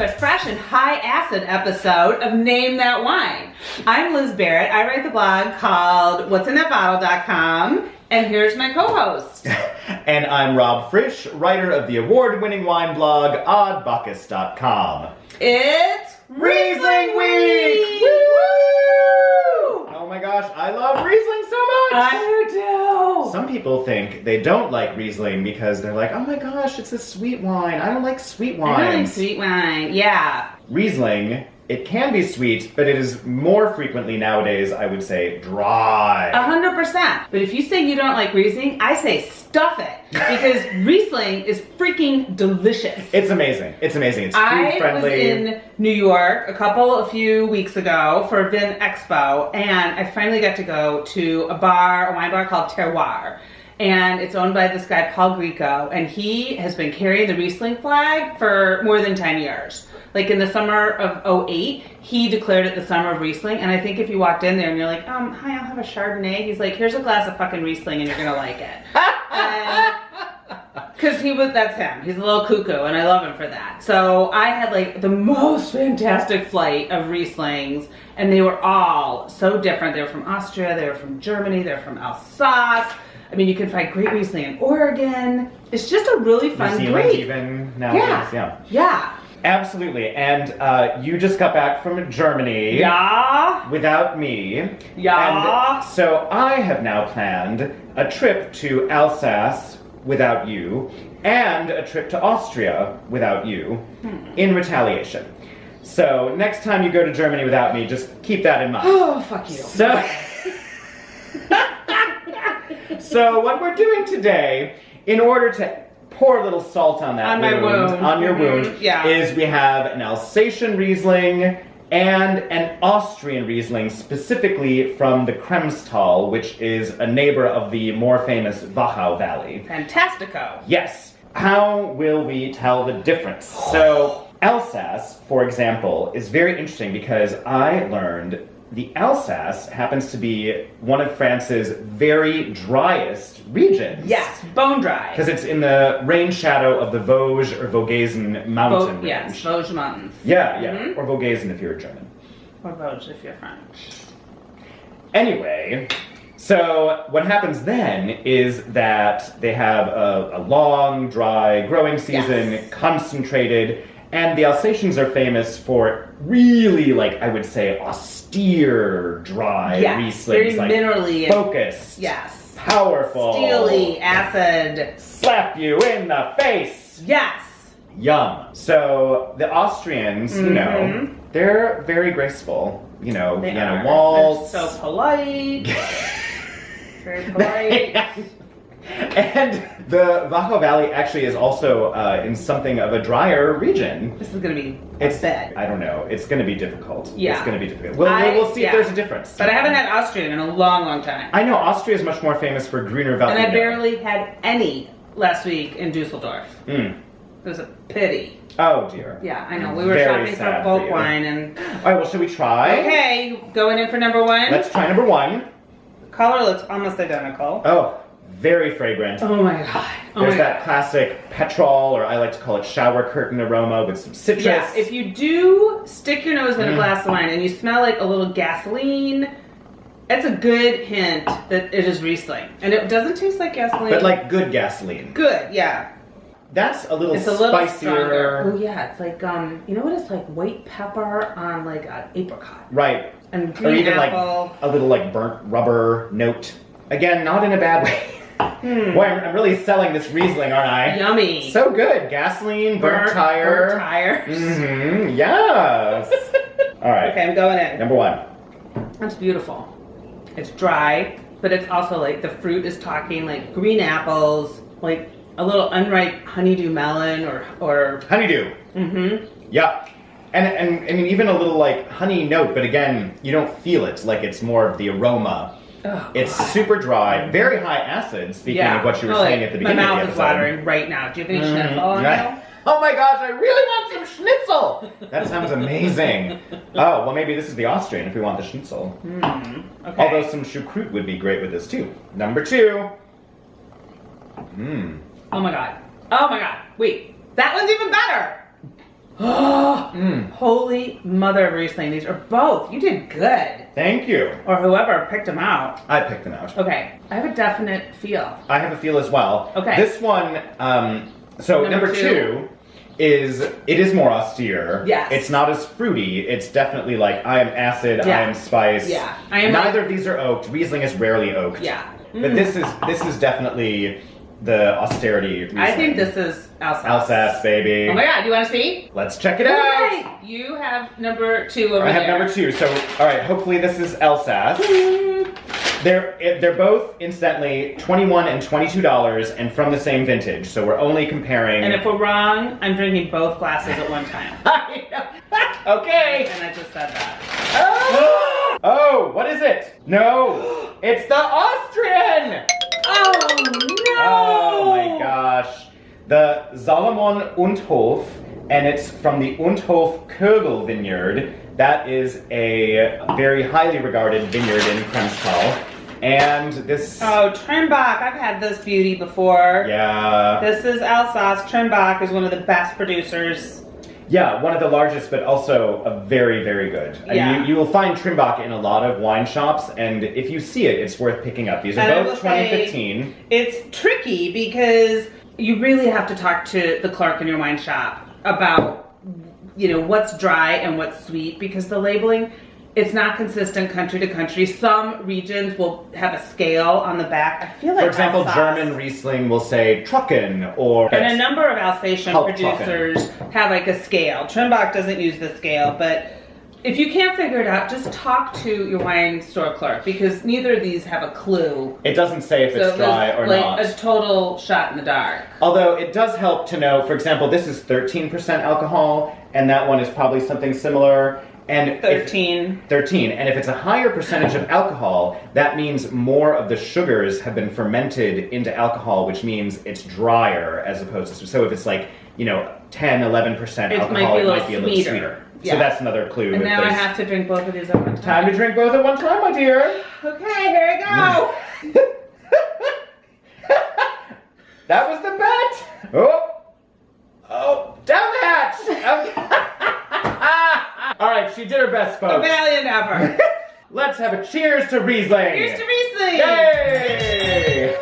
to a fresh and high acid episode of Name That Wine. I'm Liz Barrett. I write the blog called what'sinthatbottle.com, and here's my co-host. And I'm Rob Frisch, writer of the award-winning wine blog oddbacchus.com. It's Riesling Week! Woo! Oh my gosh, I love Riesling so much! I do too. Some people think they don't like Riesling because they're like, oh my gosh, it's a sweet wine. I don't like sweet wines. I don't like sweet wine. Yeah. Riesling, it can be sweet, but it is more frequently nowadays, I would say, dry. 100%. But if you say you don't like Riesling, I say stuff it. Because Riesling is freaking delicious. It's amazing. It's amazing. It's food friendly. I was in New York a few weeks ago for Vin Expo, and I finally got to go to a wine bar called Terroir. And it's owned by this guy, Paul Grieco, and he has been carrying the Riesling flag for more than 10 years. Like in the summer of 2008, he declared it the summer of Riesling, and I think if you walked in there and you're like, hi, I'll have a Chardonnay, he's like, here's a glass of fucking Riesling and you're gonna like it. Because that's him. He's a little cuckoo, and I love him for that. So I had like the most fantastic flight of Rieslings, and they were all so different. They were from Austria, they were from Germany, they were from Alsace. I mean, you can find great Riesling in Oregon. It's just a really fun New Zealand even nowadays, Yeah. Absolutely, and you just got back from Germany. Yeah. Without me. Yeah. And so I have now planned a trip to Alsace without you, and a trip to Austria without you, in retaliation. So next time you go to Germany without me, just keep that in mind. Oh, fuck you. So what we're doing today, in order to pour a little salt on that on your wound, is we have an Alsatian Riesling and an Austrian Riesling, specifically from the Kremstal, which is a neighbor of the more famous Wachau Valley. Fantastico. Yes. How will we tell the difference? So Alsace, for example, is very interesting because I learned the Alsace happens to be one of France's very driest regions. Yes, bone dry. Because it's in the rain shadow of the Vosges or Vogesen mountain range. Yes, Vosges Mountains. Yeah. Or Vogesen if you're German. Or Vosges if you're French. Anyway, so what happens then is that they have a long, dry growing season, concentrated, and the Alsatians are famous for really, I would say, austere, dry Rieslings. Very minerally. Focused. Yes. Powerful. Steely, acid. Slap you in the face. Yes. Yum. So the Austrians, they're very graceful. Vienna Waltz. They're so polite. Very polite. And the Wachau Valley actually is also in something of a drier region. This is going to be bad. I don't know. It's going to be difficult. Yeah. It's going to be difficult. We'll see if there's a difference. But I haven't had Austrian in a long, long time. I know. Austria is much more famous for Grüner Veltliner. And I barely had any last week in Dusseldorf. It was a pity. Oh, dear. Yeah, I know. We were shopping for bulk wine and... All right, well, should we try? Okay, going in for number one. Let's try number one. The color looks almost identical. Oh, very fragrant. Oh my god. There's that classic petrol, or I like to call it shower curtain aroma with some citrus. Yeah, if you do stick your nose in a glass of wine and you smell like a little gasoline, that's a good hint that it is Riesling. And it doesn't taste like gasoline. But like good gasoline. Good, yeah. That's a little spicier. Stronger. Oh yeah, it's like, you know what it's like? White pepper on like an apricot. Right. And green or even apple. Like a little like burnt rubber note. Again, not in a bad way. Boy, I'm really selling this Riesling, aren't I? Yummy. So good. Gasoline, burnt tire. Burnt tires. Yes. All right. Okay, I'm going in. Number one. That's beautiful. It's dry, but it's also like the fruit is talking like green apples, like a little unripe honeydew melon or honeydew. Yeah. And even a little like honey note, but again, you don't feel it. Like it's more of the aroma. Oh, it's super dry, very high acid, speaking of what you were saying at the beginning of the episode. My mouth is watering right now. Do you have any schnitzel? Right. Oh my gosh, I really want some schnitzel! That sounds amazing. Oh, well maybe this is the Austrian if we want the schnitzel. Okay. Although some choucroute would be great with this too. Number two. Oh my god. Oh my god. Wait, that one's even better! Holy mother of Riesling. These are both. You did good. Thank you. Or whoever picked them out. I picked them out. Okay. I have a definite feel. I have a feel as well. Okay. This one, so number two is, it is more austere. Yes. It's not as fruity. It's definitely like, I am acid, I am spice. Yeah. Neither of these are oaked. Riesling is rarely oaked. Yeah. But this is definitely the austerity Riesling. I think this is Alsace. Alsace, baby. Oh my god, you want to see? Let's check it out. Okay. You have number 2 over there. I have number 2. So, all right, hopefully this is Alsace. They're both, incidentally, $21 and $22 and from the same vintage. So we're only comparing. And if we're wrong, I'm drinking both glasses at one time. Okay. And I just said that. Oh, what is it? No, it's the Austrian. Oh no! Oh my gosh. The Salomon Undhof, and it's from the Undhof Kögel vineyard. That is a very highly regarded vineyard in Kremstal. And this... Oh, Trimbach. I've had this beauty before. Yeah. This is Alsace. Trimbach is one of the best producers. Yeah, one of the largest, but also a very, very good. Yeah. And you will find Trimbach in a lot of wine shops, and if you see it, it's worth picking up. These are both 2015. It's tricky because you really have to talk to the clerk in your wine shop about, you know, what's dry and what's sweet, because the labeling, it's not consistent country to country. Some regions will have a scale on the back. I feel like, for example, Alsace, German Riesling will say Trocken, or... And a number of Alsatian producers have like a scale. Trimbach doesn't use the scale, but if you can't figure it out, just talk to your wine store clerk, because neither of these have a clue. It doesn't say if it's dry or like not. A total shot in the dark. Although it does help to know, for example, this is 13% alcohol, and that one is probably something similar. And 13. 13. And if it's a higher percentage of alcohol, that means more of the sugars have been fermented into alcohol, which means it's drier as opposed to... So if it's like, you know, 10, 11% alcohol, it might be a little sweeter. Yeah. So that's another clue. And now I have to drink both of these at one time. Time to drink both at one time, my dear. Okay, here we go. That was the bet. Oh, down the hatch. All right, she did her best, folks. A valiant effort. Let's have a cheers to Riesling. Cheers to Riesling. Yay!